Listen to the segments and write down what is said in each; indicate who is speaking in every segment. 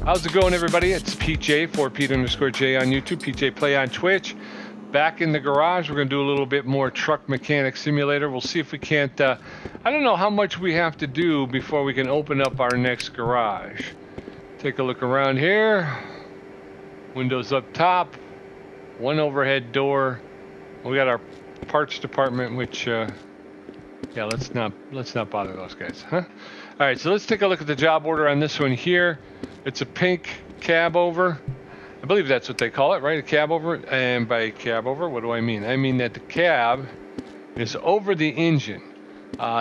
Speaker 1: How's it going, everybody? It's PJ for Pete_J on YouTube, PJ Play on Twitch. Back in the garage, we're going to do a little bit more truck mechanic simulator. We'll see if we can't, I don't know how much we have to do before we can open up our next garage. Take a look around here. Windows up top, one overhead door. We got our parts department, which, yeah, let's not bother those guys, huh? All right, so let's take a look at the job order on this one here. It's a pink cab over. I believe that's what they call it, right? A cab over. And by cab over, what do I mean? I mean that the cab is over the engine,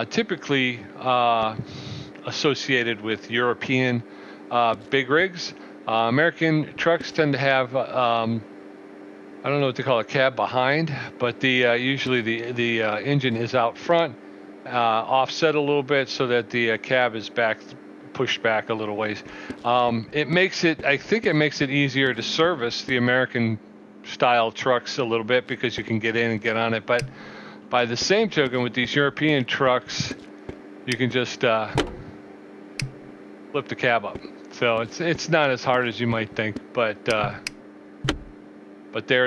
Speaker 1: typically associated with European big rigs. American trucks tend to have, I don't know what they call a cab behind, but usually the engine is out front, offset a little bit so that the cab is pushed back a little ways. It makes it, I think it makes it easier to service the American style trucks a little bit because you can get in and get on it. But by the same token, with these European trucks, you can just flip the cab up. So it's not as hard as you might think, but there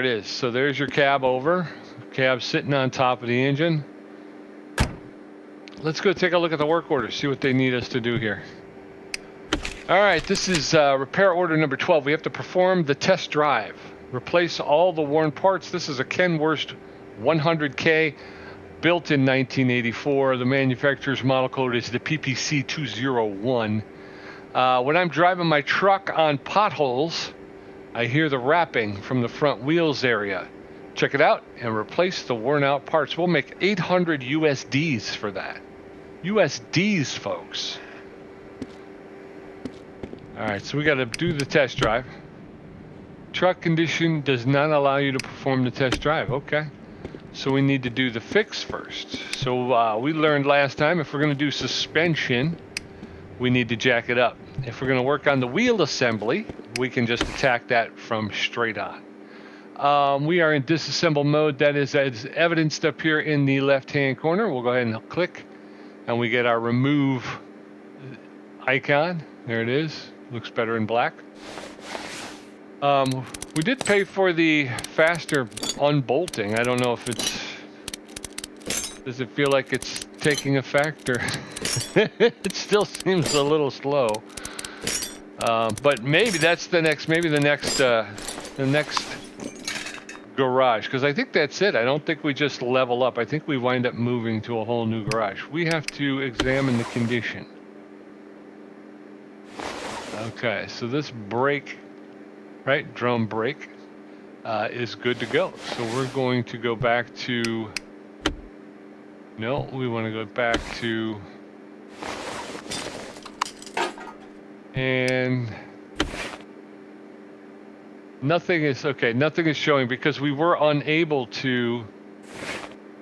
Speaker 1: it is. So there's your cab over. Cab sitting on top of the engine. Let's go take a look at the work order, see what they need us to do here. All right, this is repair order number 12. We have to perform the test drive. Replace all the worn parts. This is a KENWURST 100K, built in 1984. The manufacturer's model code is the PPC 201. When I'm driving my truck on potholes, I hear the rapping from the front wheels area. Check it out and replace the worn out parts. We'll make 800 USDs for that. USDs, folks. All right, so we got to do the test drive. Truck condition does not allow you to perform the test drive. Okay, so we need to do the fix first. So we learned last time, if we're going to do suspension, we need to jack it up. If we're going to work on the wheel assembly, we can just attack that from straight on. We are in disassemble mode. That is as evidenced up here in the left-hand corner. We'll go ahead and click, and we get our remove icon. There it is. Looks better in black. We did pay for the faster unbolting. I don't know if it's... Does it feel like it's taking effect, or... It still seems a little slow. But maybe that's the next... Maybe the next garage, because I think that's it. I don't think we just level up. I think we wind up moving to a whole new garage. We have to examine the condition. Okay, so this brake, right, drum brake, is good to go. So we're going to go back to, no, we want to go back to, and nothing is, okay, nothing is showing because we were unable to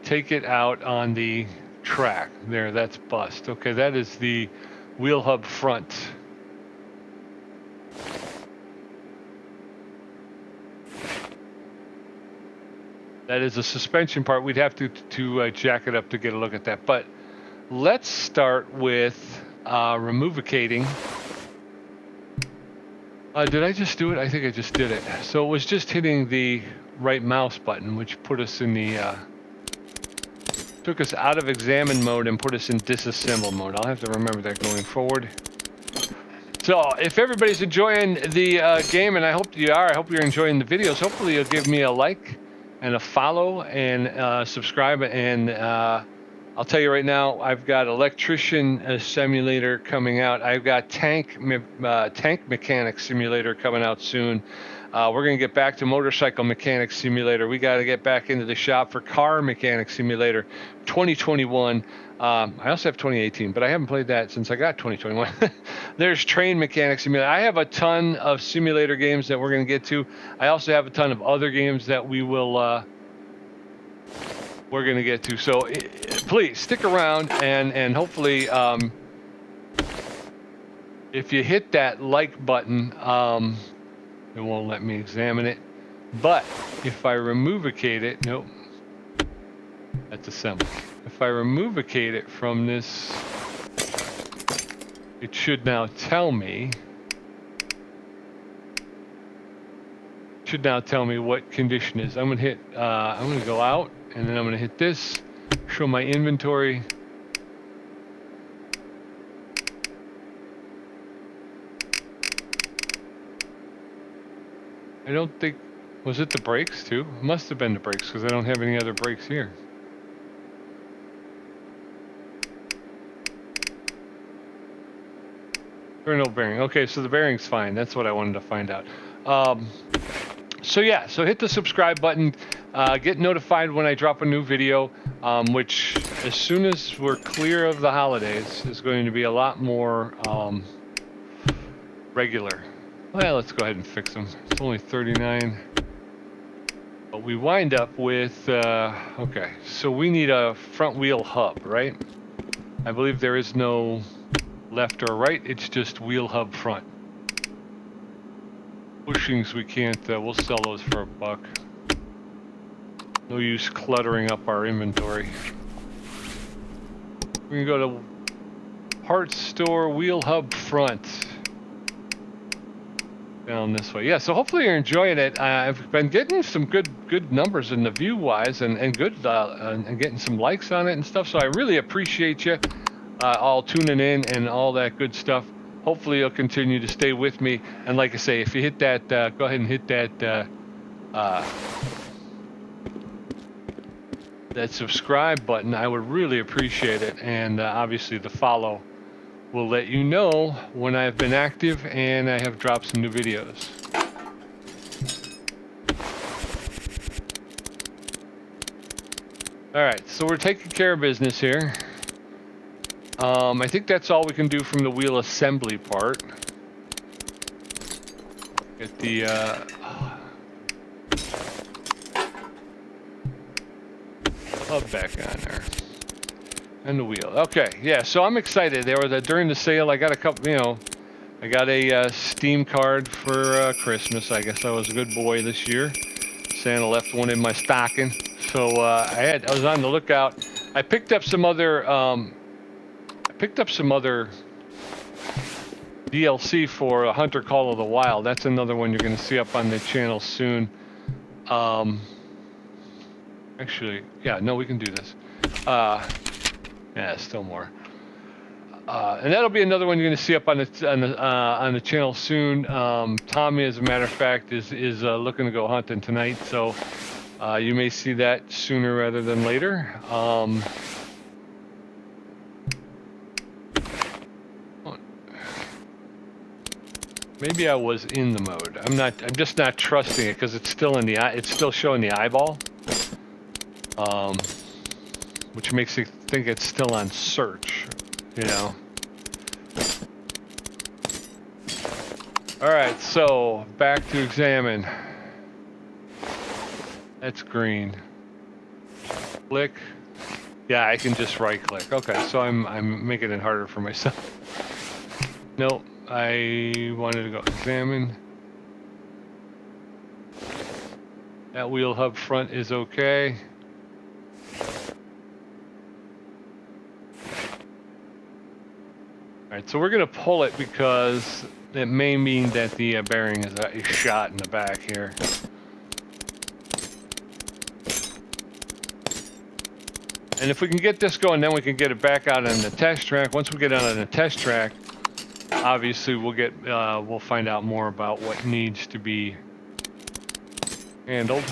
Speaker 1: take it out on the track. There, that's bust. Okay, that is the wheel hub front. That is a suspension part. We'd have to jack it up to get a look at that. But let's start with removicating. Did I just do it? I think I just did it. So it was just hitting the right mouse button, which put us in the, took us out of examine mode and put us in disassemble mode. I'll have to remember that going forward. So if everybody's enjoying the game, and I hope you are, I hope you're enjoying the videos, hopefully you'll give me a like and a follow and subscribe. And I'll tell you right now, I've got electrician simulator coming out. I've got tank mechanic simulator coming out soon. We're going to get back to motorcycle mechanic simulator. We got to get back into the shop for car mechanic simulator 2021. I also have 2018, but I haven't played that since I got 2021. There's train mechanic simulator. I have a ton of simulator games that we're going to get to. I also have a ton of other games that we're going to get to. So please stick around, and hopefully if you hit that like button, it won't let me examine it. But if I removicate it, nope, that's assembly. If I removicate it from this, it should now tell me should now tell me what condition is. I'm gonna hit, I'm gonna go out, and then I'm gonna hit this, show my inventory. I don't think, was it the brakes too? Must have been the brakes, because I don't have any other brakes here. There are no bearing. Okay, so the bearing's fine. That's what I wanted to find out. So yeah, so hit the subscribe button, get notified when I drop a new video, which as soon as we're clear of the holidays is going to be a lot more regular. Well, let's go ahead and fix them. It's only 39. But we wind up with, okay, so we need a front wheel hub, right? I believe there is no left or right, it's just wheel hub front. Bushings we can't, we'll sell those for $1. No use cluttering up our inventory. We can go to parts store, wheel hub front. Down this way. Yeah, so hopefully you're enjoying it. I've been getting some good numbers in the view wise and good and getting some likes on it and stuff, so I really appreciate you all tuning in and all that good stuff. Hopefully you'll continue to stay with me, and like I say, if you hit that, go ahead and hit that that subscribe button. I would really appreciate it, and obviously the follow will let you know when I've been active and I have dropped some new videos. Alright, so we're taking care of business here. I think that's all we can do from the wheel assembly part. Get the hub back on there. And the wheel. Okay, yeah, so I'm excited. There was during the sale, I got a couple, you know, I got a Steam card for Christmas. I guess I was a good boy this year. Santa left one in my stocking. So I was on the lookout. I picked up some other DLC for A Hunter Call of the Wild. That's another one you're going to see up on the channel soon. Actually, yeah, no, we can do this. Yeah, still more. And that'll be another one you're going to see up on the channel soon. Tommy, as a matter of fact, is looking to go hunting tonight, so you may see that sooner rather than later. Maybe I was in the mode. I'm just not trusting it because it's still in the eye. It's still showing the eyeball, which makes it think it's still on search. You know. All right, so back to examine. That's green. Click. Yeah, I can just right click. Okay, so I'm making it harder for myself. Nope. I wanted to go examine. That wheel hub front is okay. Alright, so we're going to pull it because it may mean that the bearing is shot in the back here. And if we can get this going, then we can get it back out on the test track. Once we get out on the test track, obviously we'll find out more about what needs to be handled.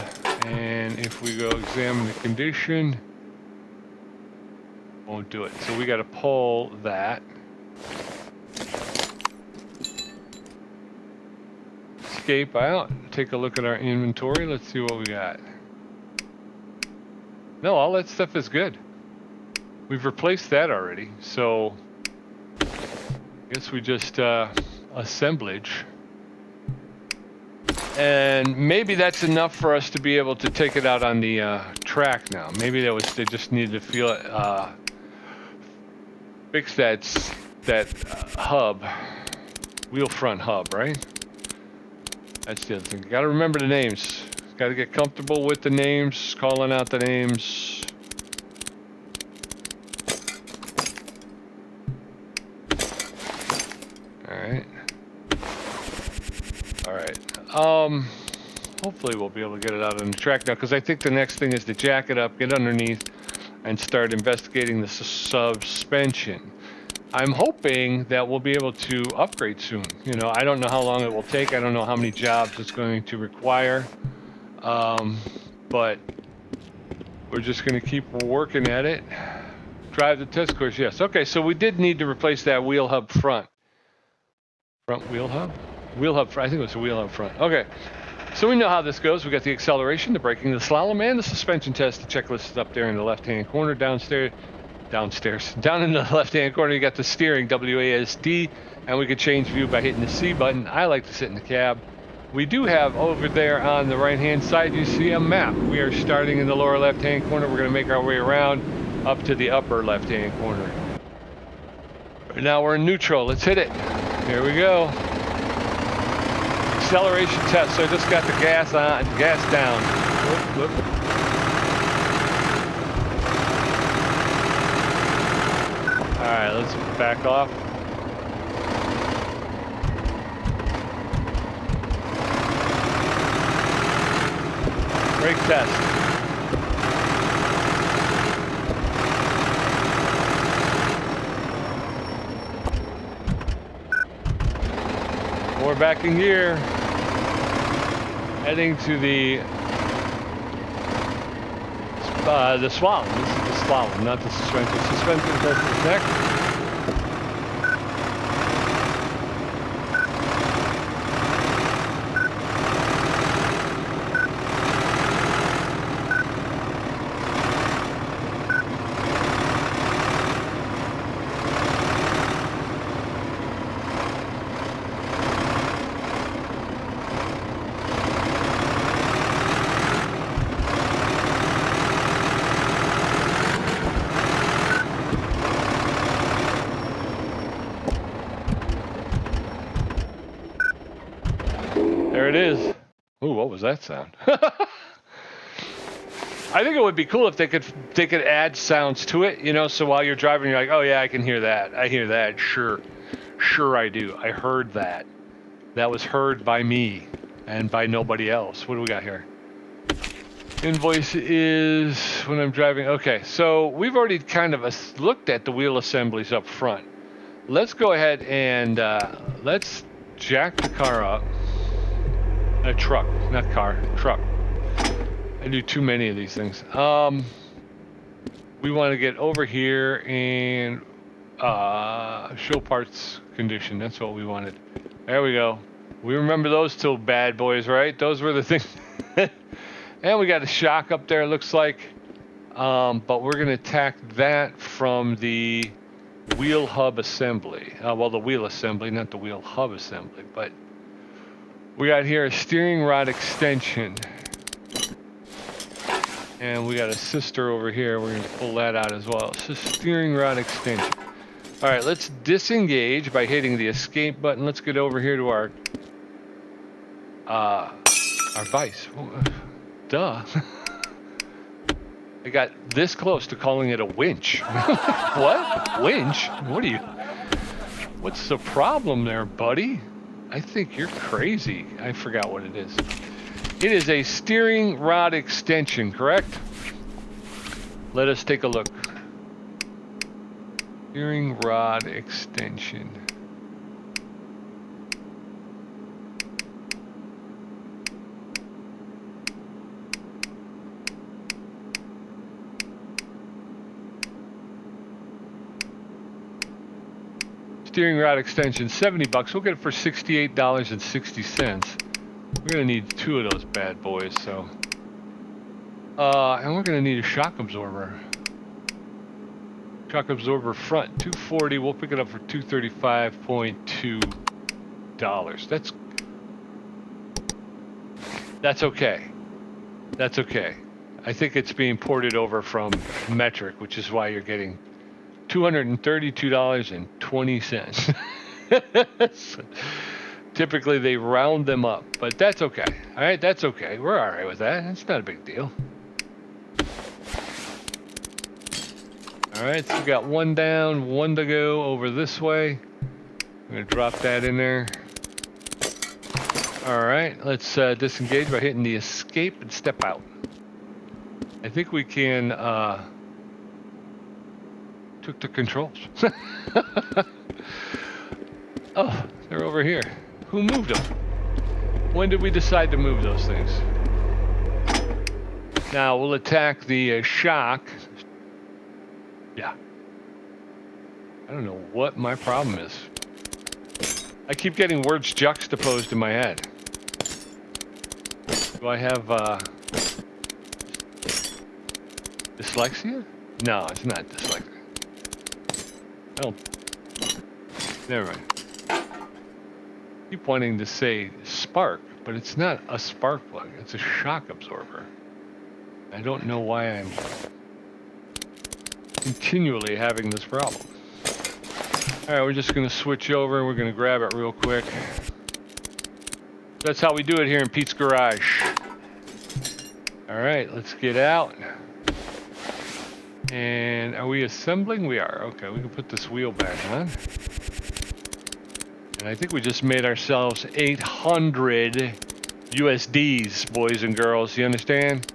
Speaker 1: And if we go examine the condition, won't do it. So we got to pull that. Escape out, take a look at our inventory. Let's see what we got. No, all that stuff is good. We've replaced that already, so I guess we just assemblage. And maybe that's enough for us to be able to take it out on the track now. Maybe they just needed to feel it, fix that hub, wheel front hub, right? That's the other thing. Got to remember the names. Got to get comfortable with the names, calling out the names. All right. hopefully we'll be able to get it out on the track now, because I think the next thing is to jack it up, get underneath, and start investigating the suspension. I'm hoping that we'll be able to upgrade soon. You know, I don't know how long it will take. I don't know how many jobs it's going to require. But we're just going to keep working at it. Drive the test course, yes. Okay, so we did need to replace that wheel hub front. Front wheel hub? Wheel hub front. I think it was a wheel hub front. Okay, so we know how this goes. We got the acceleration, the braking, the slalom, and the suspension test. The checklist is up there in the left-hand corner. Down in the left-hand corner, you got the steering, WASD, and we could change view by hitting the C button. I like to sit in the cab. We do have over there on the right-hand side, you see a map. We are starting in the lower left-hand corner. We're going to make our way around up to the upper left-hand corner. Right now we're in neutral. Let's hit it. Here we go. Acceleration test. So I just got the gas on, gas down. Whoop, whoop. All right, let's back off. Brake test. We're back in gear. Heading to the slalom. This is the slalom, not the suspension. Suspension test is next. There it is. Ooh, what was that sound? I think it would be cool if they could add sounds to it, you know, so while you're driving, you're like, oh yeah, I can hear that. I hear that. Sure I do. I heard that. That was heard by me and by nobody else. What do we got here? Invoice is when I'm driving. Okay, so we've already kind of looked at the wheel assemblies up front. Let's go ahead and let's jack the car up. A truck, not car, truck. I do too many of these things. We want to get over here and show parts condition. That's what we wanted. There we go. We remember those two bad boys, right? Those were the things. And we got a shock up there, it looks like. But we're going to tack that from the wheel hub assembly. Well, the wheel assembly, not the wheel hub assembly, but we got here a steering rod extension. And we got a sister over here. We're going to pull that out as well. It's a steering rod extension. All right, let's disengage by hitting the escape button. Let's get over here to our vise. Duh. I got this close to calling it a winch. What? Winch? What are you? What's the problem there, buddy? I think you're crazy. I forgot what it is. It is a steering rod extension, correct? Let us take a look. Steering rod extension. Steering rod extension, 70 bucks. We'll get it for $68.60. We're gonna need 2 of those bad boys, so. And we're gonna need a shock absorber. Shock absorber front, $240. We'll pick it up for $235.2. That's okay. That's okay. I think it's being ported over from metric, which is why you're getting $232.20. Typically they round them up, but that's okay. All right, that's okay. We're all right with that. It's not a big deal. All right, so we got 1 down, 1 to go over this way. I'm gonna drop that in there. All right, let's disengage by hitting the escape and step out. I think we can took the controls. Oh, they're over here. Who moved them? When did we decide to move those things? Now we'll attack the shock. Yeah. I don't know what my problem is. I keep getting words juxtaposed in my head. Do I have dyslexia? No, it's not dyslexia. I don't. Never mind. I keep wanting to say spark, but it's not a spark plug. It's a shock absorber. I don't know why I'm continually having this problem. All right, we're just going to switch over. We're going to grab it real quick. That's how we do it here in Pete's Garage. All right, let's get out. And are we assembling? We are. Okay, we can put this wheel back on. And I think we just made ourselves 800 USDs, boys and girls. You understand?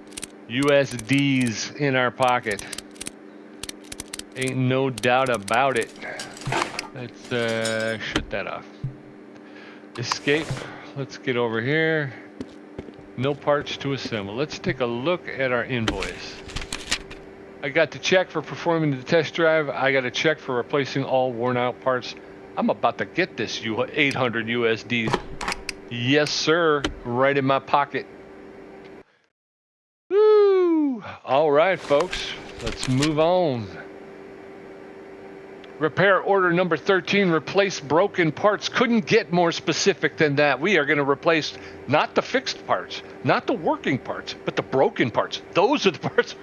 Speaker 1: USDs in our pocket. Ain't no doubt about it. Let's shut that off. Escape. Let's get over here. No parts to assemble. Let's take a look at our invoice. I got the check for performing the test drive. I got a check for replacing all worn out parts. I'm about to get this 800 USDs. Yes, sir. Right in my pocket. Woo! All right, folks. Let's move on. Repair order number 13, replace broken parts. Couldn't get more specific than that. We are going to replace not the fixed parts, not the working parts, but the broken parts. Those are the parts.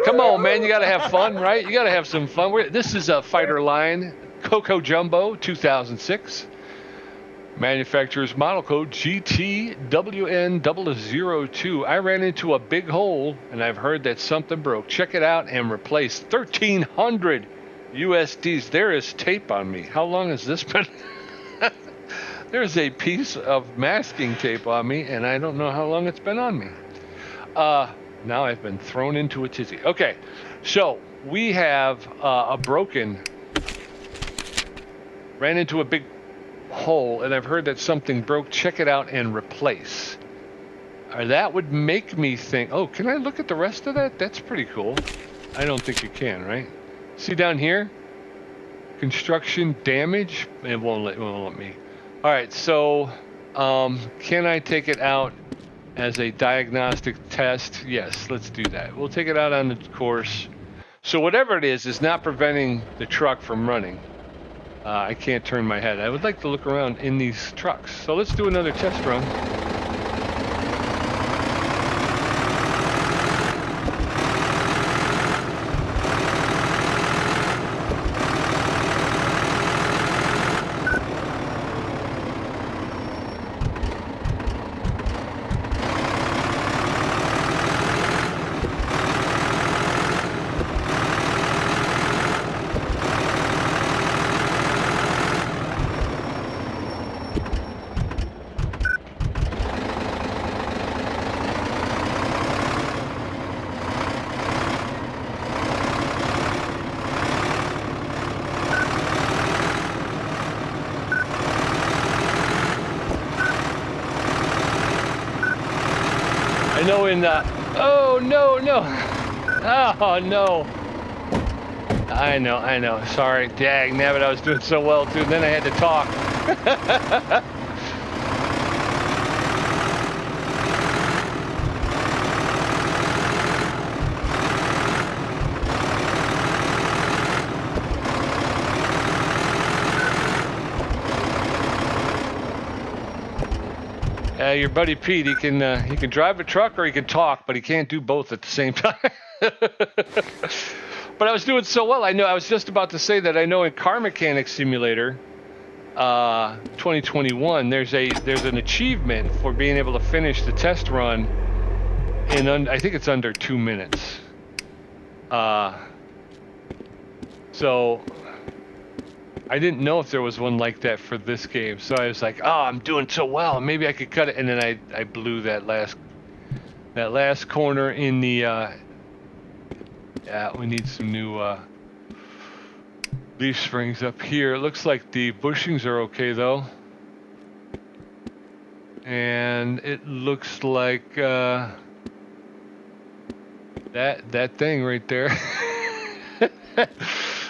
Speaker 1: Come on, man. You got to have fun, right? You got to have some fun. This is a FIGHTERLINER COCOJUMBO 2006. Manufacturer's model code GTWN002. I ran into a big hole and I've heard that something broke. Check it out and replace 1,300 USDs. There is tape on me. How long has this been? There's a piece of masking tape on me and I don't know how long it's been on me. Now I've been thrown into a tizzy. Okay, so we have ran into a big hole and I've heard that something broke. Check it out and replace. That would make me think, oh, can I look at the rest of that? That's pretty cool. I don't think you can, right? See down here? Construction damage? It won't let me. All right, so can I take it out as a diagnostic test? Yes, let's do that. We'll take it out on the course. So whatever it is not preventing the truck from running. I can't turn my head. I would like to look around in these trucks. So let's do another test run. know in the... Oh, no. Oh, no. I know. Sorry. Dang, nabbit, I was doing so well, too. Then I had to talk. Your buddy Pete, he can drive a truck or he can talk, but he can't do both at the same time. But I was doing so well. I was just about to say that I know in Car Mechanic Simulator 2021, there's an achievement for being able to finish the test run in I think it's under 2 minutes. So I didn't know if there was one like that for this game, so I was like, "Oh, I'm doing so well. Maybe I could cut it." And then I blew that last corner in the. Yeah, we need some new leaf springs up here. It looks like the bushings are okay though, and it looks like that thing right there.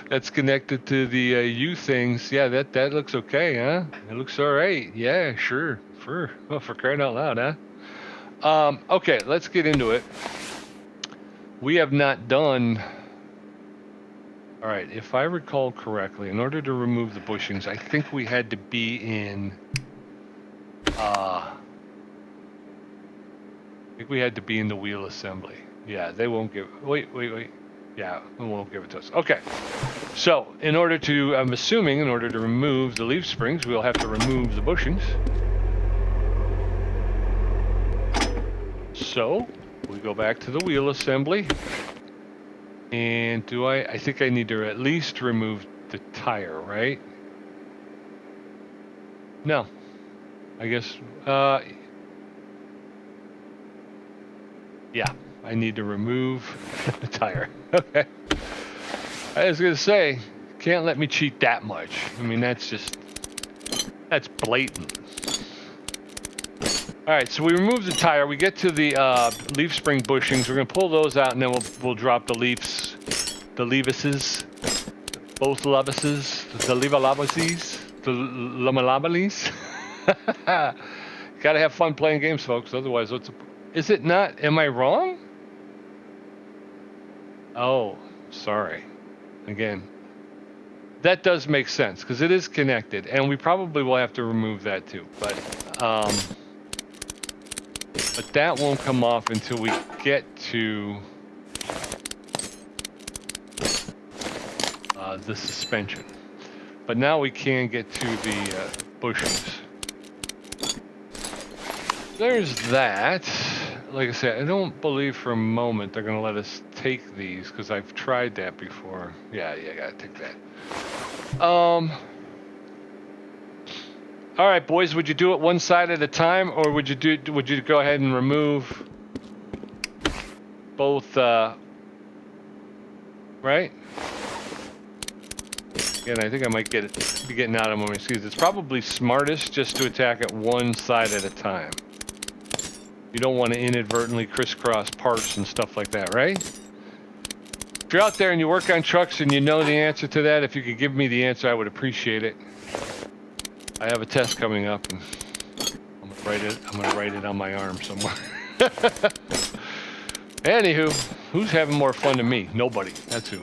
Speaker 1: That's connected to the U things. Yeah, that looks okay, huh? It looks all right. Yeah, sure. For crying out loud, huh? Okay, let's get into it. We have not done. All right, if I recall correctly, in order to remove the bushings, I think we had to be in. I think we had to be in the wheel assembly. Yeah, they won't give. Wait. Yeah, they won't give it to us. Okay. So, in order to, I'm assuming, in order to remove the leaf springs, we'll have to remove the bushings. So, we go back to the wheel assembly. And I think I need to at least remove the tire, right? No. I guess, yeah, I need to remove the tire. Okay. I was gonna say, can't let me cheat that much. I mean, that's blatant. All right, so we remove the tire. We get to the leaf spring bushings. We're gonna pull those out, and then we'll drop the leaves, the levises, both levises, the levalabasies, the lamalabalies. Gotta have fun playing games, folks. Otherwise, is it not? Am I wrong? Oh, sorry. Again, that does make sense because it is connected, and we probably will have to remove that too. But that won't come off until we get to the suspension. But now we can get to the bushings. There's that. Like I said, I don't believe for a moment they're going to let us take these because I've tried that before. Yeah, I got to take that. All right, boys, would you do it one side at a time, or would you go ahead and remove both, right? Again, I think I might be getting out of my skis. It's probably smartest just to attack it one side at a time. You don't want to inadvertently crisscross parts and stuff like that, right? If you're out there and you work on trucks and you know the answer to that, if you could give me the answer, I would appreciate it. I have a test coming up, and I'm gonna write it on my arm somewhere. Anywho, who's having more fun than me? Nobody. That's who.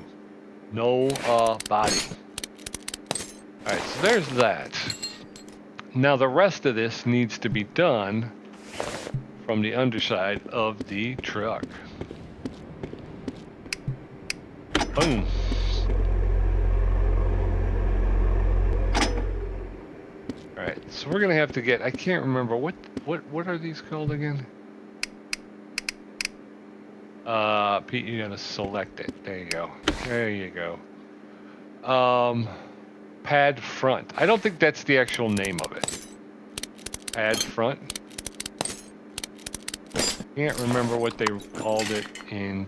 Speaker 1: Nobody. All right, so there's that. Now the rest of this needs to be done from the underside of the truck. Boom. All right, so we're gonna have to get. I can't remember what are these called again? Pete, you gotta select it. There you go. There you go. Pad front. I don't think that's the actual name of it. Pad front. Can't remember what they called it in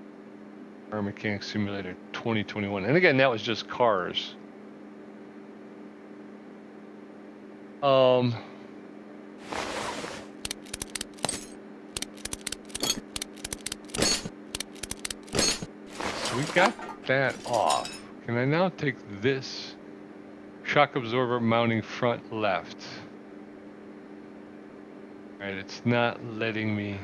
Speaker 1: Car Mechanic Simulator 2021. And again, that was just cars. So we got that off. Can I now take this shock absorber mounting front left? All right, it's not letting me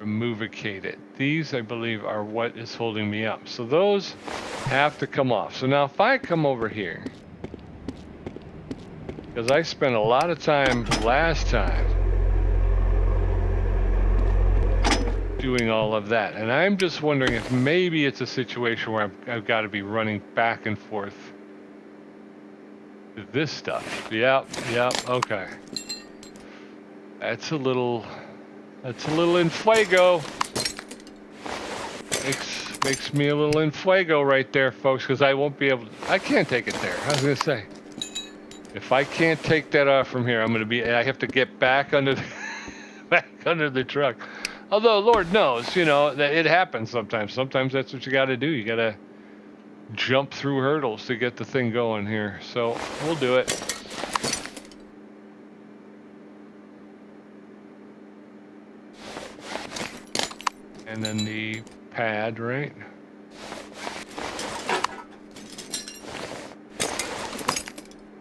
Speaker 1: removicate it. These, I believe, are what is holding me up. So those have to come off. So now if I come over here, because I spent a lot of time last time doing all of that, and I'm just wondering if maybe it's a situation where I've got to be running back and forth to this stuff. Yep, okay. That's a little in fuego. Makes me a little in fuego right there, folks, because I won't be able to, I can't take it there. I was going to say, if I can't take that off from here, I'm going to be, I have to get back under the, back under the truck. Although, Lord knows, you know, that it happens sometimes. Sometimes that's what you got to do. You got to jump through hurdles to get the thing going here. So we'll do it. And then the pad, right?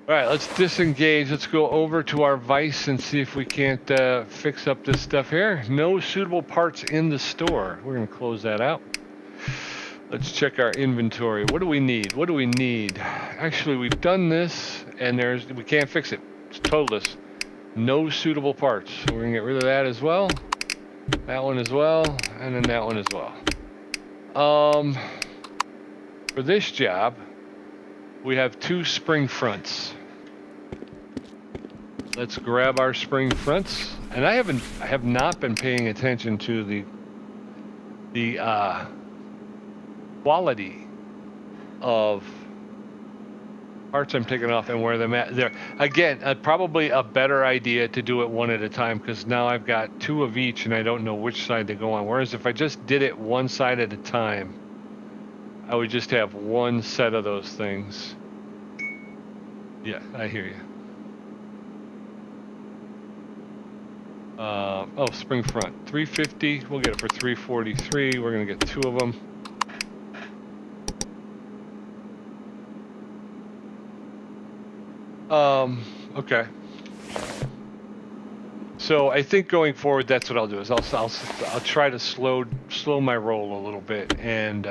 Speaker 1: All right, let's disengage. Let's go over to our vise and see if we can't fix up this stuff here. No suitable parts in the store. We're going to close that out. Let's check our inventory. What do we need? What do we need? Actually, we've done this, and we can't fix it. It's told us no suitable parts. So we're going to get rid of that as well. That one as well, and then that one as well. For this job, we have 2 spring fronts. Let's grab our spring fronts. And I have not been paying attention to the quality of parts I'm taking off and where them at. There again, probably a better idea to do it one at a time, because now I've got 2 of each and I don't know which side to go on. Whereas if I just did it one side at a time, I would just have one set of those things. Yeah, I hear you. Oh, spring front, 350. We'll get it for 343. We're gonna get 2 of them. Okay. So I think going forward, that's what I'll do. Is I'll try to slow my roll a little bit and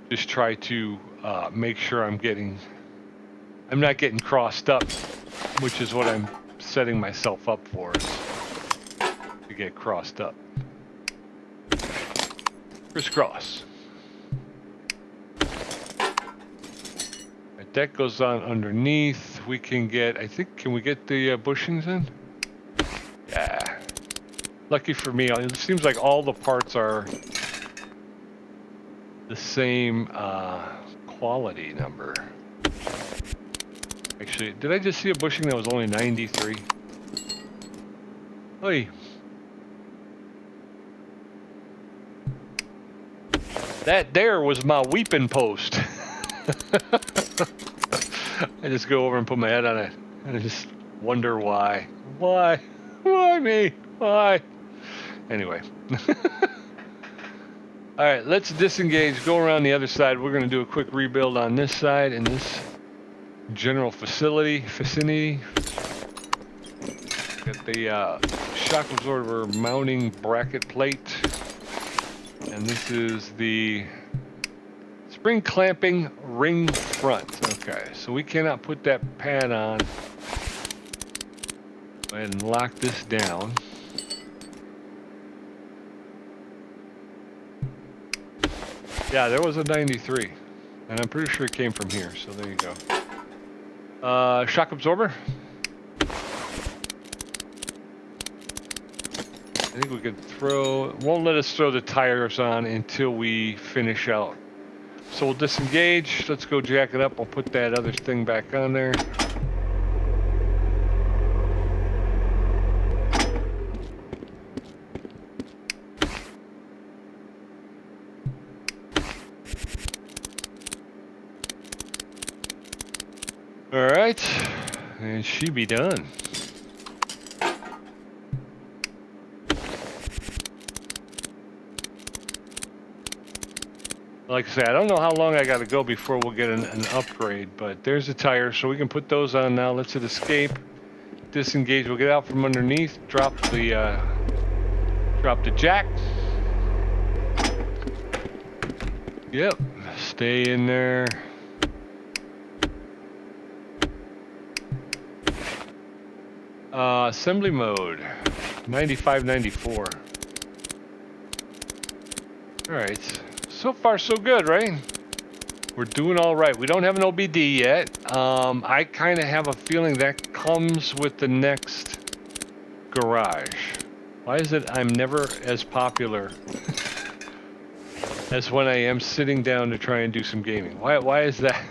Speaker 1: just try to make sure I'm not getting crossed up, which is what I'm setting myself up for, is to get crossed up. Crisscross. Right, that goes on underneath. We can get, I think, can we get the bushings in? Yeah. Lucky for me, it seems like all the parts are the same quality number. Actually, did I just see a bushing that was only 93? Hey. That there was my weeping post. I just go over and put my head on it and I just wonder why. Why? Why me? Why? Anyway. All right, let's disengage, go around the other side. We're going to do a quick rebuild on this side in this general vicinity. Got the shock absorber mounting bracket plate. And this is the spring clamping ring front. Okay, so we cannot put that pad on. Go ahead and lock this down. Yeah, there was a 93, and I'm pretty sure it came from here, so there you go. Shock absorber. I think we could won't let us throw the tires on until we finish out. So we'll disengage, let's go jack it up, I'll put that other thing back on there. All right, and she be done. Like I say, I don't know how long I got to go before we'll get an upgrade, but there's the tires, so we can put those on now. Let's hit escape, disengage. We'll get out from underneath, drop the jack. Yep, stay in there. Assembly mode, 95, 94. All right, so far so good, right? We're doing all right. We don't have an OBD yet. I kind of have a feeling that comes with the next garage. Why is it I'm never as popular as when I am sitting down to try and do some gaming. Why is that?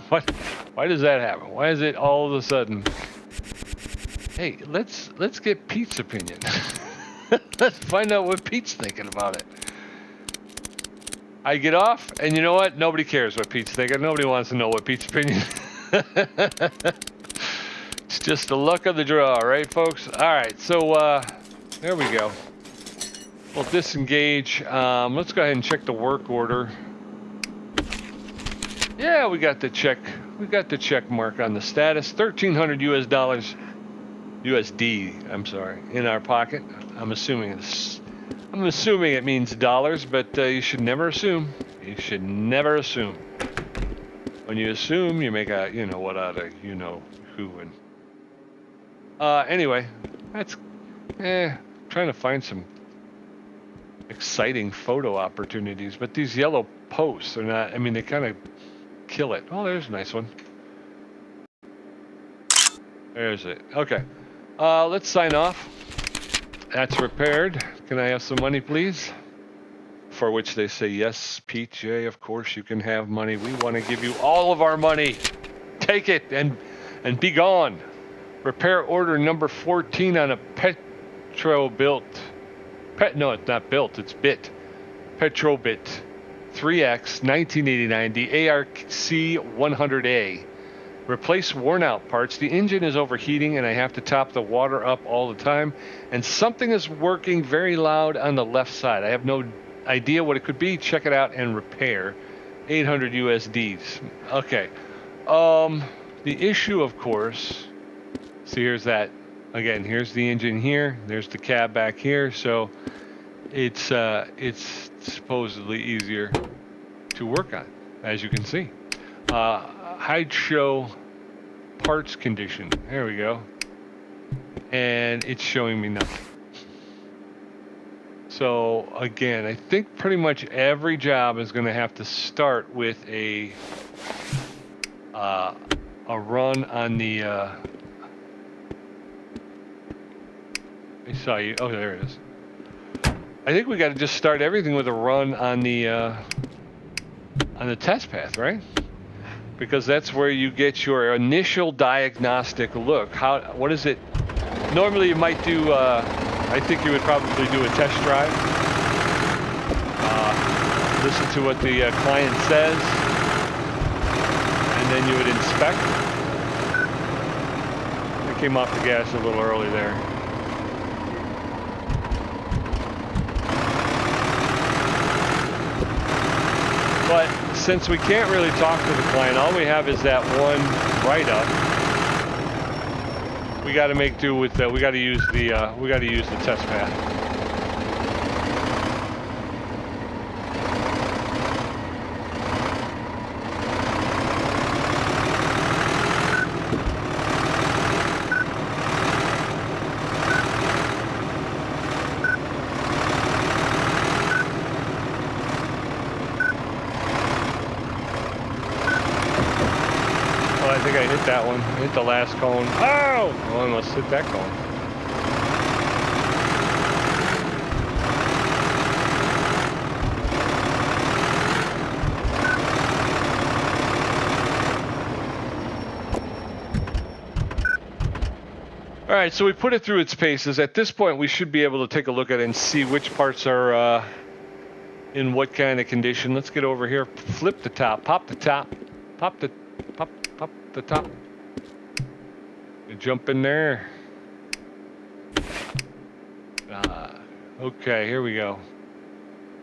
Speaker 1: Why does that happen? Why is it all of a sudden? Hey, let's get Pete's opinion. Let's find out what Pete's thinking about it. I get off, and you know what? Nobody cares what Pete's thinking. Nobody wants to know what Pete's opinion is. It's just the luck of the draw, right, folks? All right, so there we go. We'll disengage. Let's go ahead and check the work order. Yeah, we got the check. We got the check mark on the status. 1,300 US dollars, USD. I'm sorry, in our pocket. I'm assuming it means dollars, but you should never assume. You should never assume. When you assume, you make a you know what out of you know who. And anyway, that's trying to find some exciting photo opportunities, but these yellow posts are not. I mean, they kind of kill it. Oh, there's a nice one. There's it. Okay. Let's sign off. That's repaired. Can I have some money, please? For which they say, yes, PJ, of course you can have money. We want to give you all of our money. Take it and be gone. Repair order number 14 on a PETROBIT. No, it's not built, it's bit. PETROBIT 3X 1989, the ARC-100A. Replace worn out parts. The engine is overheating and I have to top the water up all the time. And something is working very loud on the left side. I have no idea what it could be. Check it out and repair. 800 USDs. Okay. The issue, of course, so here's that. Again, here's the engine here. There's the cab back here. So it's supposedly easier to work on, as you can see. Hide show parts condition. There we go. And it's showing me nothing. So again, I think pretty much every job is going to have to start with a run on the. I saw you. Oh, there it is. I think we got to just start everything with a run on the test path, right? Because that's where you get your initial diagnostic look. What is it? Normally you might do, I think you would probably do a test drive. Listen to what the client says. And then you would inspect. I came off the gas a little early there. But since we can't really talk to the client, all we have is that one write-up. We got to make do with we got to use the test path. I think I hit that one. I hit the last cone. Oh! Well, I must hit that cone. All right, so we put it through its paces. At this point, we should be able to take a look at it and see which parts are in what kind of condition. Let's get over here. Flip the top. Pop the top. Pop the top. You jump in there. Okay, here we go.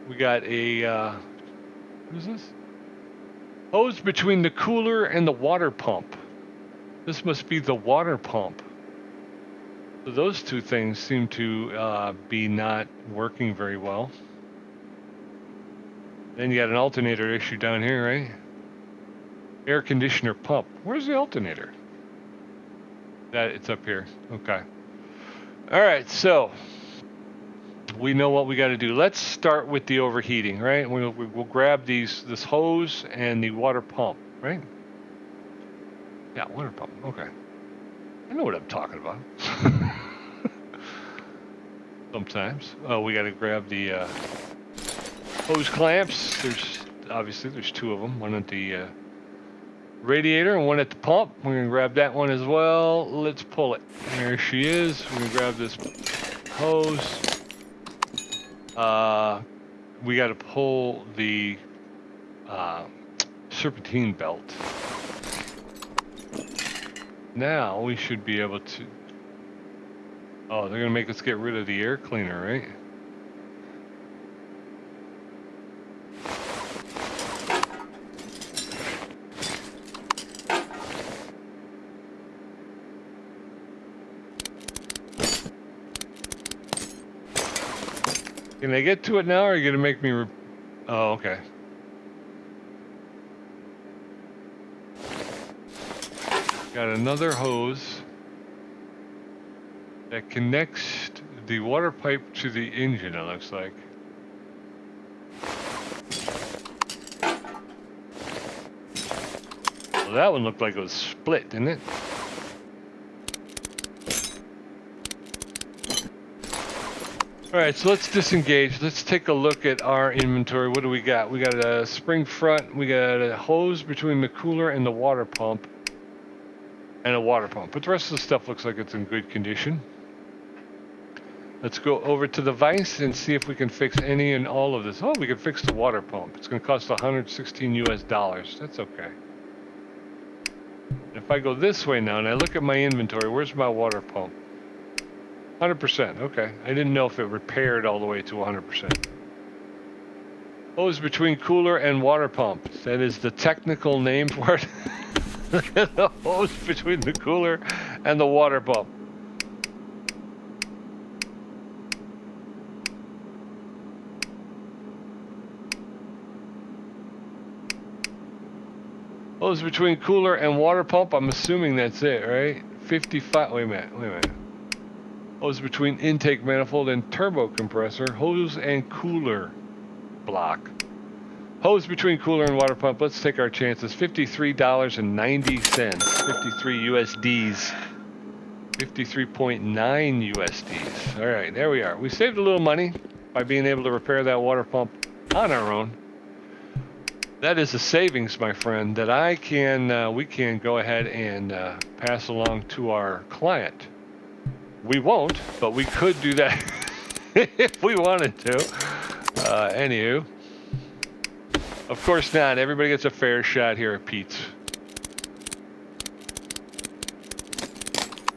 Speaker 1: We got a what is this? Hose between the cooler and the water pump. This must be the water pump. So those two things seem to be not working very well. Then you got an alternator issue down here, right? Air conditioner pump. Where's the alternator? It's up here. Okay. All right, so we know what we got to do. Let's start with the overheating, right? We'll grab this hose and the water pump, right? Yeah, water pump. Okay. I know what I'm talking about. Sometimes. Oh, we got to grab the hose clamps. There's two of them. One at the radiator and one at the pump. We're gonna grab that one as well. Let's pull it. There she is. We're gonna grab this hose. We got to pull the serpentine belt. Now we should be able to. Oh, they're gonna make us get rid of the air cleaner, right? Can I get to it now, or are you gonna make me? Oh, okay. Got another hose that connects the water pipe to the engine, it looks like. Well, that one looked like it was split, didn't it? Alright, so let's disengage. Let's take a look at our inventory. What do we got? We got a spring front, we got a hose between the cooler and the water pump, and a water pump. But the rest of the stuff looks like it's in good condition. Let's go over to the vise and see if we can fix any and all of this. Oh, we can fix the water pump. It's going to cost $116 US. That's okay. If I go this way now and I look at my inventory, where's my water pump? 100%. Okay. I didn't know if it repaired all the way to 100%. Hose between cooler and water pump. That is the technical name for it. The hose between the cooler and the water pump. Hose between cooler and water pump. I'm assuming that's it, right? 55. Wait a minute. Hose between intake manifold and turbo compressor. Hose and cooler block. Hose between cooler and water pump. Let's take our chances. $53.90. 53 USDs. 53.9 USDs. All right, there we are. We saved a little money by being able to repair that water pump on our own. That is a savings, my friend, that we can go ahead and pass along to our client. We won't, but we could do that if we wanted to. Anywho, of course not. Everybody gets a fair shot here at Pete's.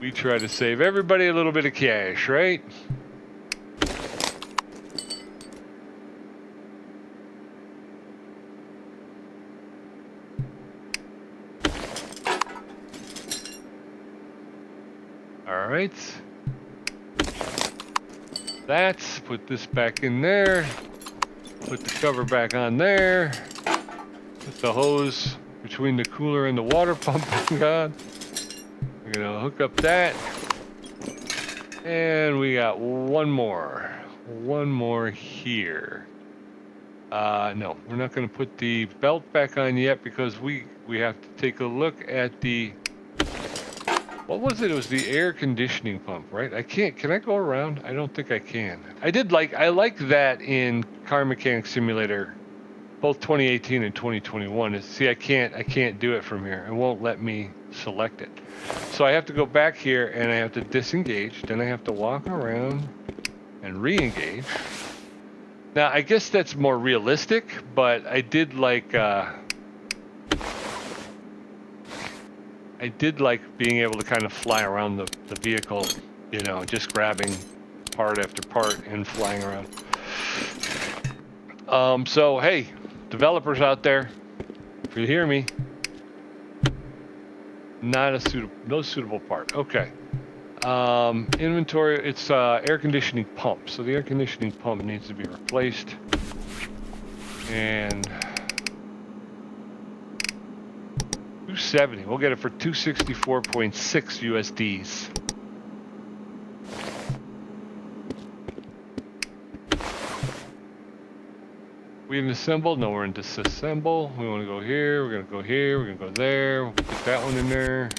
Speaker 1: We try to save everybody a little bit of cash, right? All right. Let's put this back in there. Put the cover back on there. Put the hose between the cooler and the water pump back on. We're gonna hook up that. And we got one more. One more here. No, we're not gonna put the belt back on yet because we have to take a look at the, what was it? It was the air conditioning pump, right? Can I go around? I don't think I can. I like that in Car Mechanic Simulator, both 2018 and 2021. See, I can't do it from here. It won't let me select it. So I have to go back here and I have to disengage. Then I have to walk around and re-engage. Now, I guess that's more realistic, but I did like being able to kind of fly around the vehicle, you know, just grabbing part after part and flying around. So, hey, developers out there, if you hear me, no suitable part. Okay. Inventory, it's air conditioning pump. So the air conditioning pump needs to be replaced. And 270. We'll get it for 264.6 USDs. We in assemble? No, we're in disassemble. We want to go here. We're going to go here. We're going to go there. We'll put that one in there.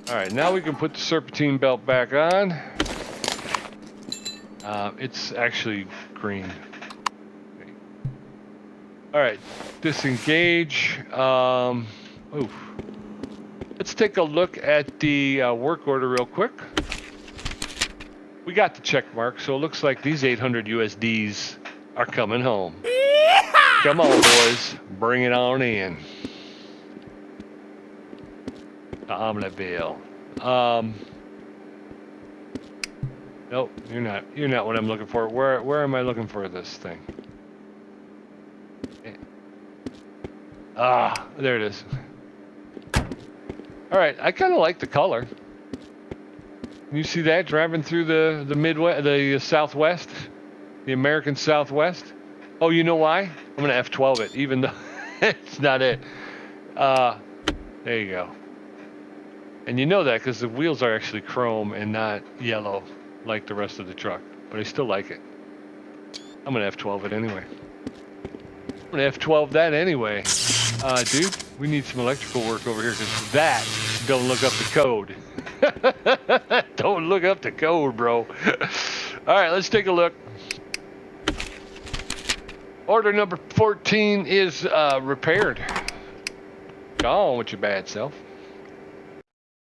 Speaker 1: All right, now we can put the serpentine belt back on. It's actually green. Okay. All right, disengage. Oof. Let's take a look at the work order real quick. We got the check mark, so it looks like these 800 USDs are coming home. Come on, boys, bring it on in. The omelet bill. Nope, you're not. You're not what I'm looking for. Where am I looking for this thing? Ah, there it is. All right, I kind of like the color. You see that driving through the Midwest, the Southwest, the American Southwest? Oh, you know why? I'm gonna F12 it, even though it's not it. There you go. And you know that because the wheels are actually chrome and not yellow like the rest of the truck. But I still like it. I'm gonna F12 it anyway. I'm gonna F12 that anyway. Dude, we need some electrical work over here because that don't look up the code. Don't look up the code, bro. All right, let's take a look. Order number 14 is repaired. Go on with your bad self.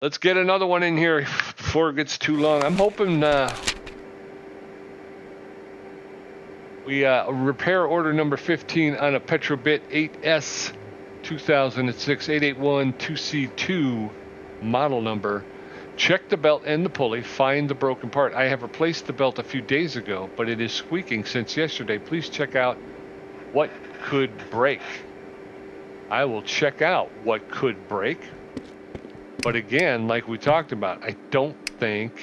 Speaker 1: Let's get another one in here before it gets too long. I'm hoping we repair order number 15 on a PETROBIT 8S 2006 881 2C2 model number. Check the belt and the pulley, find the broken part. I have replaced the belt a few days ago, but it is squeaking since yesterday. Please check out what could break. I will check out what could break. But again, like we talked about, I don't think...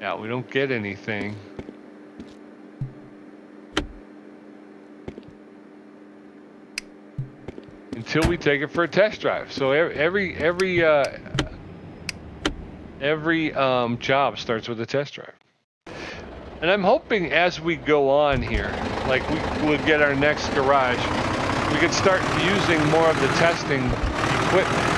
Speaker 1: Yeah, we don't get anything. Until we take it for a test drive. So every job starts with a test drive. And I'm hoping as we go on here, like we'll get our next garage, we could start using more of the testing equipment.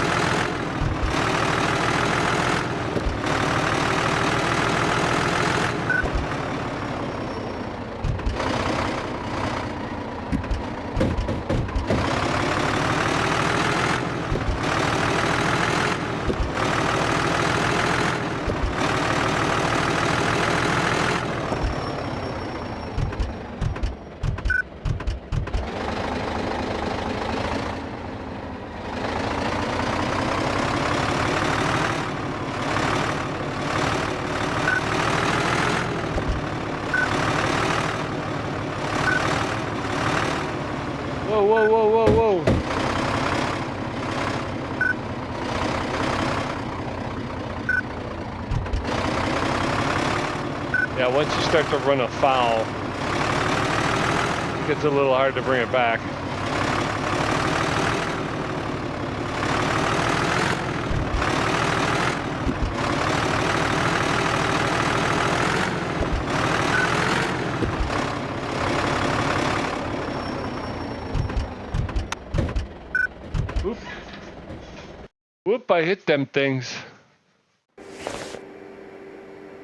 Speaker 1: Whoa. Yeah, once you start to run afoul, it gets a little hard to bring it back. Whoop, I hit them things.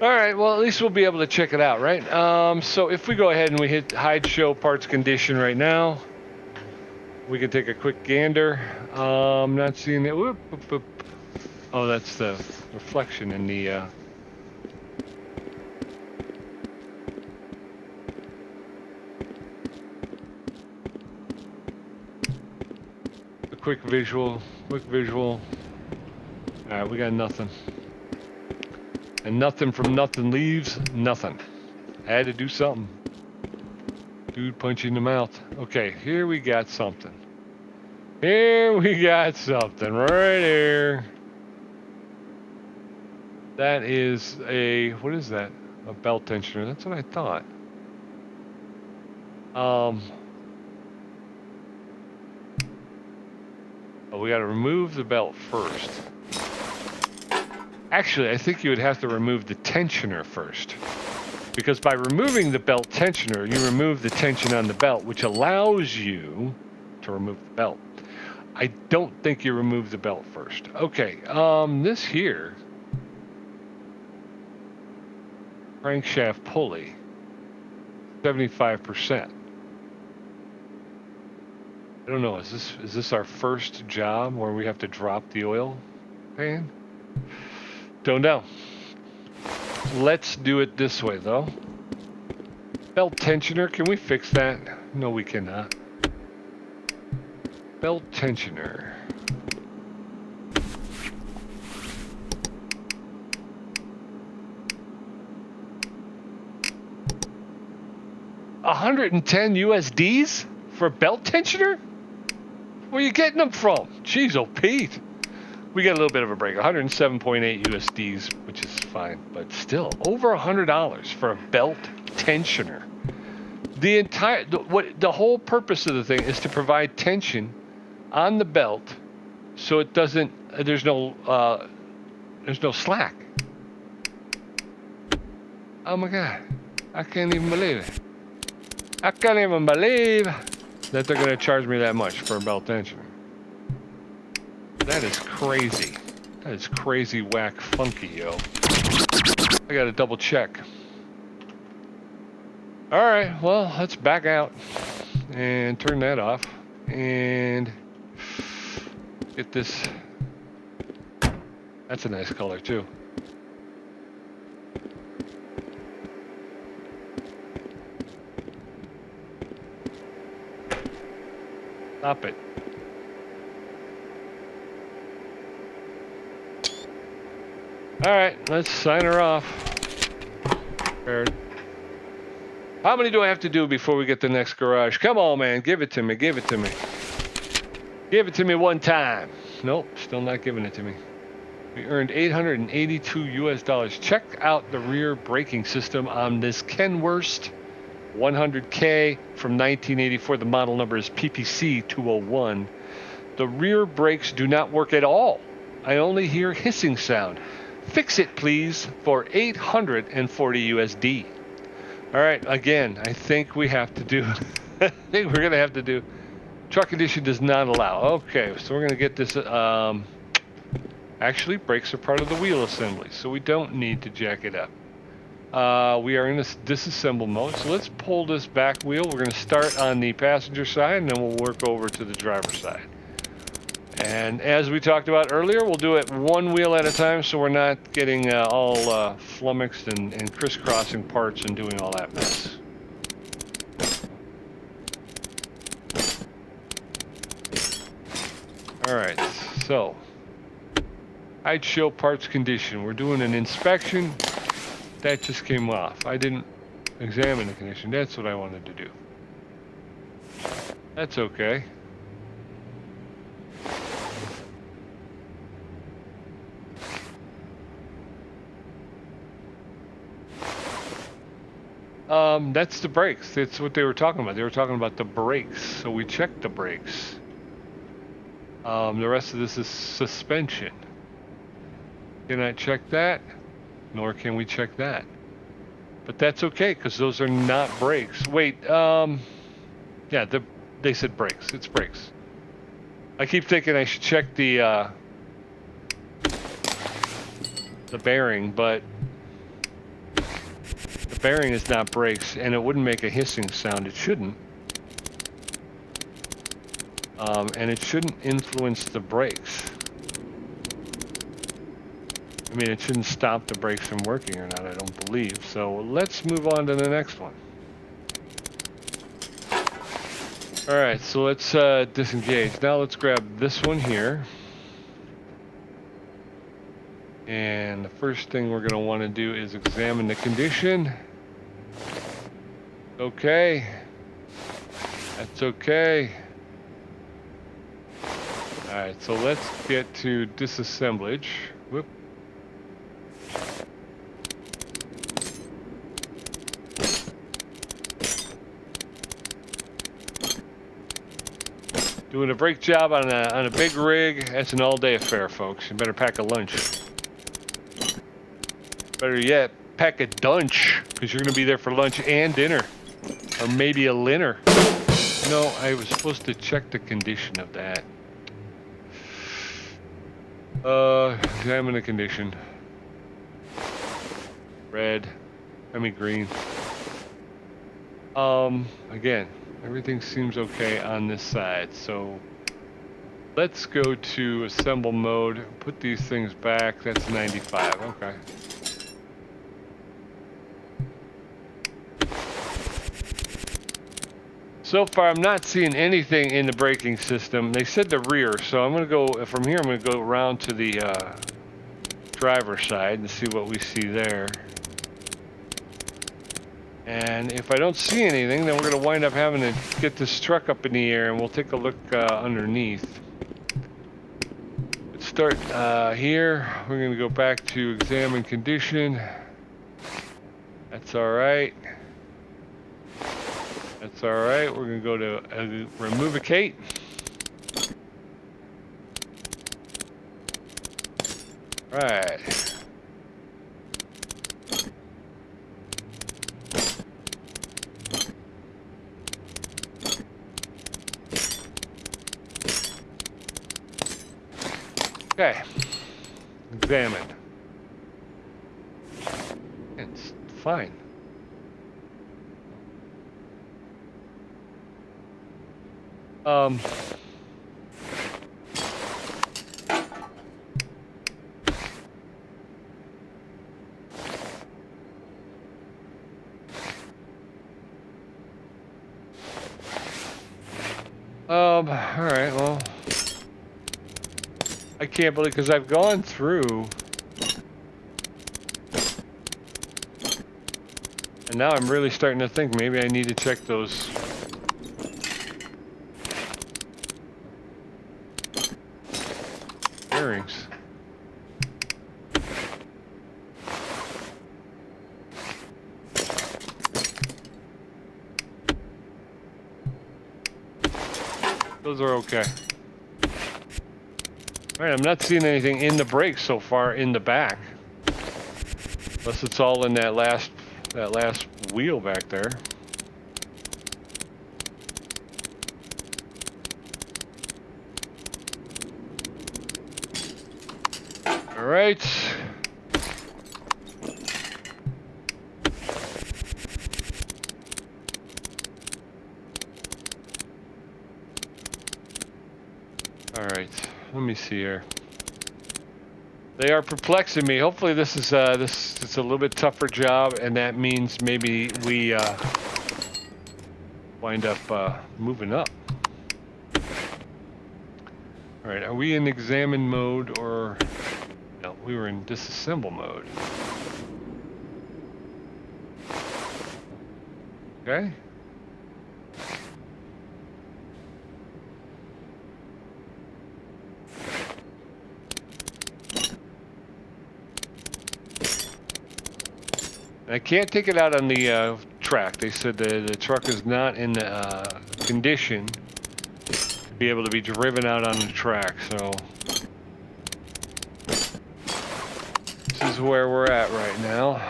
Speaker 1: All right, well, at least we'll be able to check it out, right? So if we go ahead and we hit hide show parts condition right now, we can take a quick gander. Not seeing it. Whoop. Oh, that's the reflection in the... A quick visual. All right, we got nothing. And nothing from nothing leaves nothing. I had to do something. Dude, punch you in the mouth. Okay, here we got something. Right here. That is a, what is that? A belt tensioner. That's what I thought. But we got to remove the belt first. Actually, I think you would have to remove the tensioner first. Because by removing the belt tensioner, you remove the tension on the belt, which allows you to remove the belt. I don't think you remove the belt first. Okay, this here Crankshaft pulley, 75%. I don't know, is this our first job where we have to drop the oil pan? Don't know. Let's do it this way though. Belt tensioner, can we fix that? No, we cannot. Belt tensioner. $110 USDs for a belt tensioner? Where are you getting them from? Jeez, oh Pete. We got a little bit of a break. 107.8 USDs, which is fine, but still over $100 for a belt tensioner. The whole purpose of the thing is to provide tension on the belt, so it doesn't. There's no slack. Oh my God, I can't even believe it. I can't even believe that they're gonna charge me that much for a belt tensioner. That is crazy. That is crazy whack funky, yo. I gotta double check. Alright, well, let's back out and turn that off and get this. That's a nice color too. Stop it. Alright, let's sign her off. How many do I have to do before we get the next garage? Come on, man. Give it to me. Give it to me. Give it to me one time. Nope, still not giving it to me. We earned 882 US dollars. Check out the rear braking system on this KENWURST 100K from 1984. The model number is PPC 201. The rear brakes do not work at all. I only hear hissing sound. Fix it, please, for 840 USD. All right, again, I think we have to do, I think we're going to have to do, truck condition does not allow. Okay, so we're going to get this, actually, brakes are part of the wheel assembly, so we don't need to jack it up. We are in this disassemble mode, so let's pull this back wheel. We're going to start on the passenger side, and then we'll work over to the driver's side. And as we talked about earlier, we'll do it one wheel at a time so we're not getting all flummoxed and crisscrossing parts and doing all that mess. Alright, so I'd show parts condition. We're doing an inspection. That just came off. I didn't examine the condition. That's what I wanted to do. That's okay. That's the brakes. That's what they were talking about. They were talking about the brakes. So we checked the brakes. The rest of this is suspension. Cannot check that, nor can we check that. But that's okay, because those are not brakes. Wait, yeah, they said brakes. It's brakes. I keep thinking I should check the bearing, but the bearing is not brakes, and it wouldn't make a hissing sound. It shouldn't. And it shouldn't influence the brakes. I mean, it shouldn't stop the brakes from working or not, I don't believe. So let's move on to the next one. Alright, so let's disengage. Now let's grab this one here. And the first thing we're going to want to do is examine the condition. Okay. That's okay. Alright, so let's get to disassemblage. Whoop. Doing a brake job on a big rig, that's an all-day affair, folks. You better pack a lunch. Better yet, pack a dunch, because you're going to be there for lunch and dinner. Or maybe a dinner. No, I was supposed to check the condition of that. Examine the condition. Red. I mean green. Again, everything seems okay on this side, so let's go to assemble mode, put these things back. That's 95, okay. So far, I'm not seeing anything in the braking system. They said the rear, so I'm gonna go, from here, I'm gonna go around to the driver's side and see what we see there. And if I don't see anything, then we're gonna wind up having to get this truck up in the air, and we'll take a look underneath. Let's start here. We're gonna go back to examine condition. That's all right. That's all right. We're gonna go to removicate. Right. Okay. Examine. It's fine. All right, well, I can't believe, because I've gone through, and now I'm really starting to think maybe I need to check those bearings. Those are okay. All right, I'm not seeing anything in the brakes so far in the back, unless it's all in that last wheel back there. All right. All right, let me see here. They are perplexing me. Hopefully this is it's a little bit tougher job, and that means maybe we wind up moving up. All right, are we in examine mode, or no? We were in disassemble mode. Okay. I can't take it out on the track. They said the truck is not in the condition to be able to be driven out on the track. So this is where we're at right now.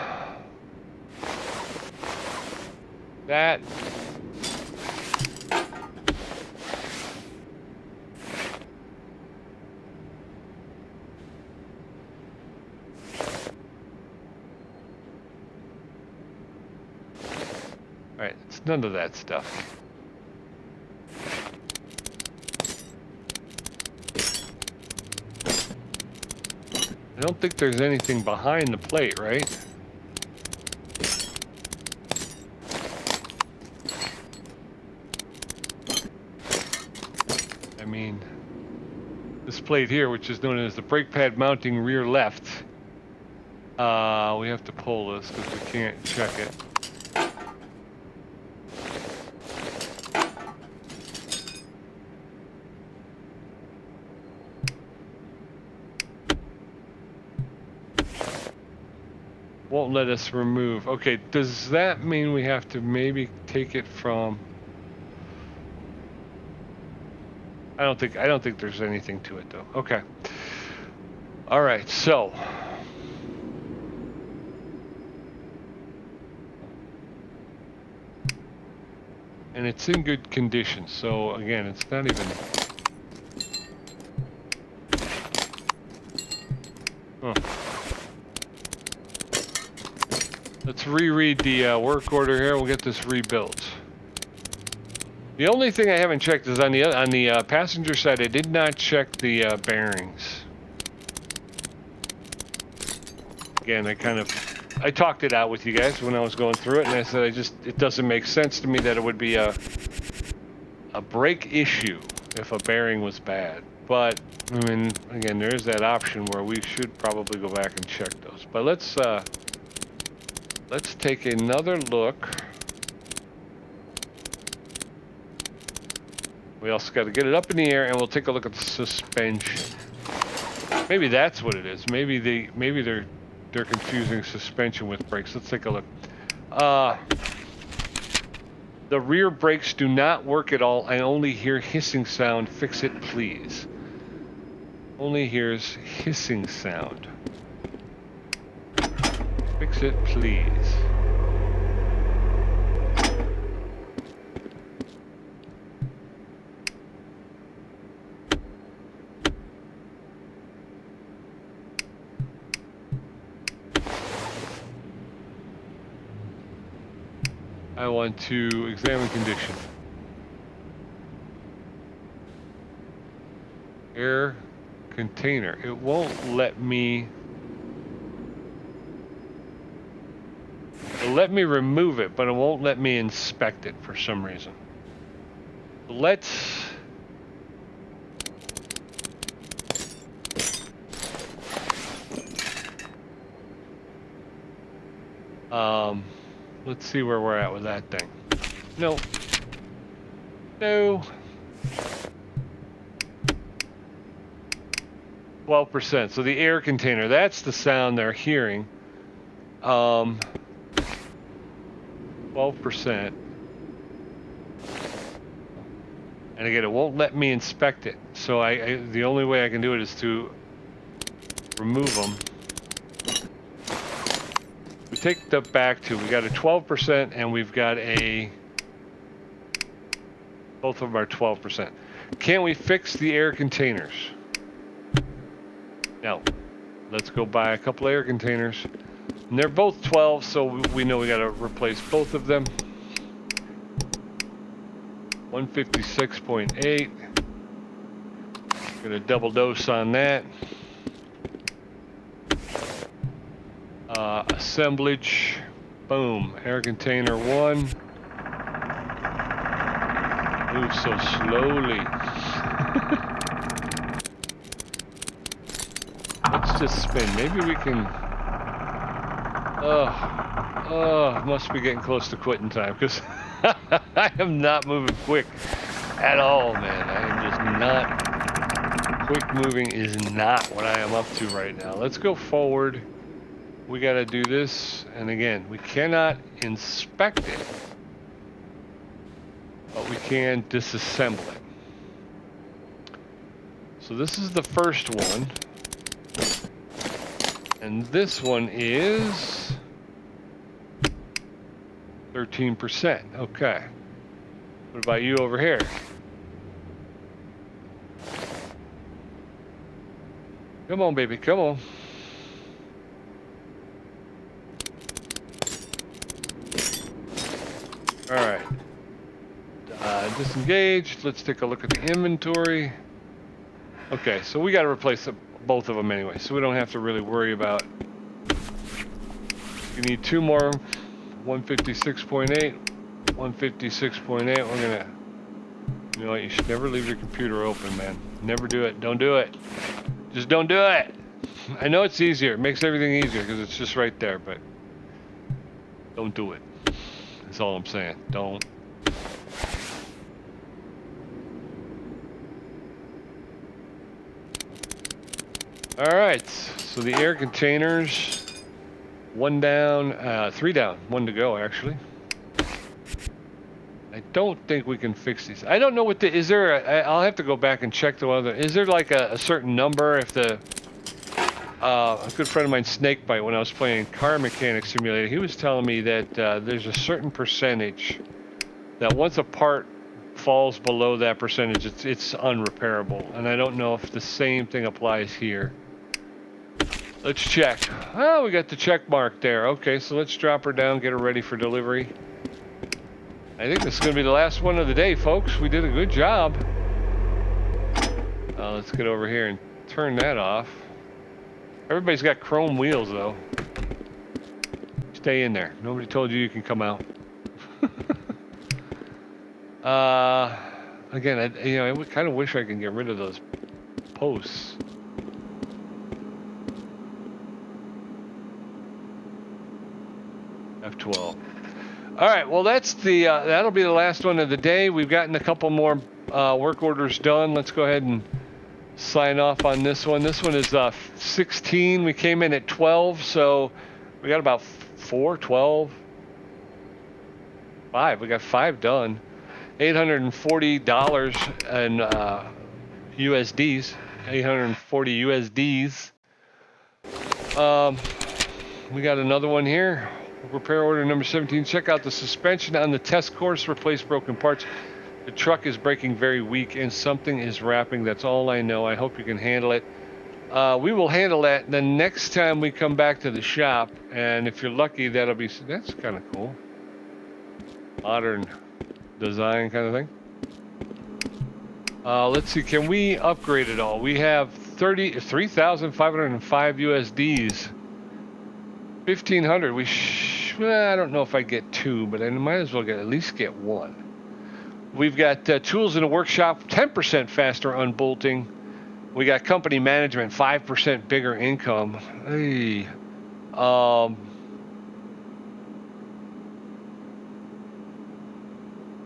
Speaker 1: That. Alright, it's none of that stuff. I don't think there's anything behind the plate, right? I mean, this plate here, which is known as the brake pad mounting rear left, we have to pull this because we can't check it. Won't let us remove. Okay, does that mean we have to maybe take it from? I don't think there's anything to it though. Okay. All right, so and it's in good condition. So again, it's not even. Huh. Let's reread the work order here. We'll get this rebuilt. The only thing I haven't checked is on the passenger side. I did not check the bearings. Again, I talked it out with you guys when I was going through it, and I said it doesn't make sense to me that it would be a brake issue if a bearing was bad. But I mean, again, there is that option where we should probably go back and check those. But let's take another look. We also got to get it up in the air, and we'll take a look at the suspension. Maybe that's what it is. Maybe they're confusing suspension with brakes. Let's take a look. The rear brakes do not work at all. I only hear hissing sound. Fix it, please. Only hears hissing sound. Fix it, please. I want to examine condition. Air container. It won't let me. It'll let me remove it, but it won't let me inspect it for some reason. Let's see where we're at with that thing. No. No. 12%. So the air container, that's the sound they're hearing. 12%. And again, it won't let me inspect it. So the only way I can do it is to remove them. We take the back two. We got a 12% and we've got a, both of them are 12%. Can we fix the air containers? No. Let's go buy a couple air containers. And they're both 12, so we know we got to replace both of them. 156.8. Gonna double dose on that. Assemblage. Boom. Air container 1. Move so slowly. Let's just spin. Maybe we can. Must be getting close to quitting time because I am not moving quick at all, man. I am just not. Quick moving is not what I am up to right now. Let's go forward. We got to do this, and again, we cannot inspect it, but we can disassemble it. So this is the first one, and this one is 13%. Okay. What about you over here? Come on, baby, come on. All right. Disengaged. Let's take a look at the inventory. Okay, so we got to replace both of them anyway, so we don't have to really worry about. You need two more. 156.8. 156.8. We're gonna. You know what? You should never leave your computer open, man. Never do it. Don't do it. Just don't do it. I know it's easier. It makes everything easier because it's just right there, but don't do it. That's all I'm saying. Don't. All right. So the air containers, 1 down, 3 down, 1 to go actually. I don't think we can fix these. I don't know what the, is there a, I'll have to go back and check the other. Is there like a certain number if the, a good friend of mine, Snakebite, when I was playing Car Mechanic Simulator, he was telling me that there's a certain percentage that once a part falls below that percentage, it's unrepairable. And I don't know if the same thing applies here. Let's check. Oh, we got the check mark there. Okay, so let's drop her down, get her ready for delivery. I think this is going to be the last one of the day, folks. We did a good job. Let's get over here and turn that off. Everybody's got chrome wheels, though. Stay in there. Nobody told you can come out. Again, I kind of wish I could get rid of those posts. F12. All right, well, that's the that'll be the last one of the day. We've gotten a couple more work orders done. Let's go ahead and sign off on this one. This one is 16. We came in at 12, so we got about 12, 5. We got 5 done. $840 in USDs. 840 USDs. We got another one here. Repair order number 17. Check out the suspension on the test course. Replace broken parts. The truck is braking very weak and something is wrapping. That's all I know. I hope you can handle it. We will handle that the next time we come back to the shop. And if you're lucky, that's kind of cool. Modern design kind of thing. Let's see. Can we upgrade it all? We have 3,505 USDs. 1,500. I don't know if I get 2, but I might as well at least get 1. We've got tools in the workshop, 10% faster unbolting. We got company management, 5% bigger income. Hey,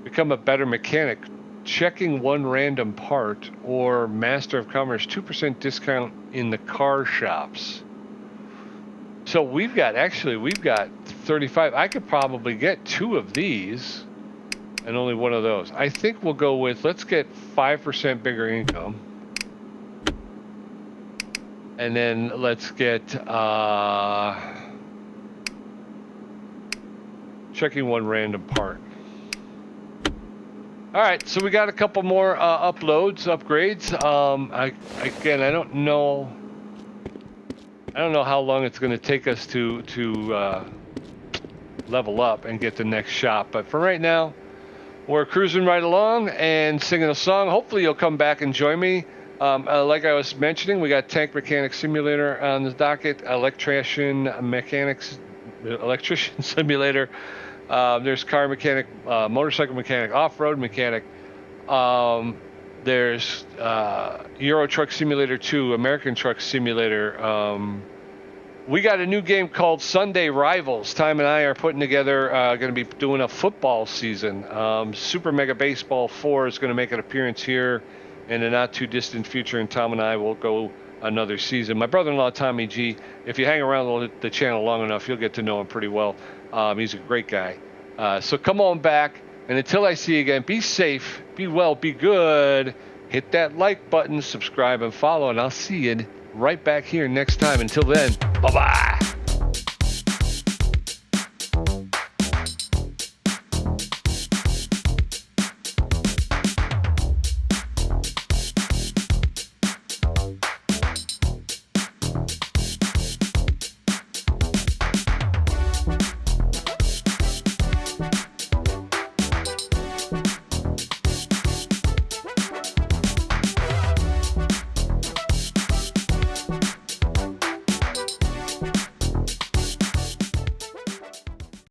Speaker 1: become a better mechanic. Checking one random part or Master of Commerce, 2% discount in the car shops. So we've got 35. I could probably get 2 of these and only 1 of those. I think we'll go with, let's get 5% bigger income. And then let's get checking one random part. All right, so we got a couple more upgrades. Again, I don't know how long it's going to take us to level up and get the next shop. But for right now, we're cruising right along and singing a song. Hopefully you'll come back and join me. Like I was mentioning, we got tank mechanic simulator on the docket, electrician simulator. There's car mechanic, motorcycle mechanic, off-road mechanic. There's Euro Truck Simulator 2, American Truck Simulator. We got a new game called Sunday Rivals. Tom and I are putting together, going to be doing a football season. Super Mega Baseball 4 is going to make an appearance here in the not too distant future, and Tom and I will go another season. My brother-in-law, Tommy G, if you hang around the channel long enough, you'll get to know him pretty well. He's a great guy. So come on back, and until I see you again, be safe, be well, be good. Hit that like button, subscribe, and follow, and I'll see you right back here next time. Until then, bye-bye.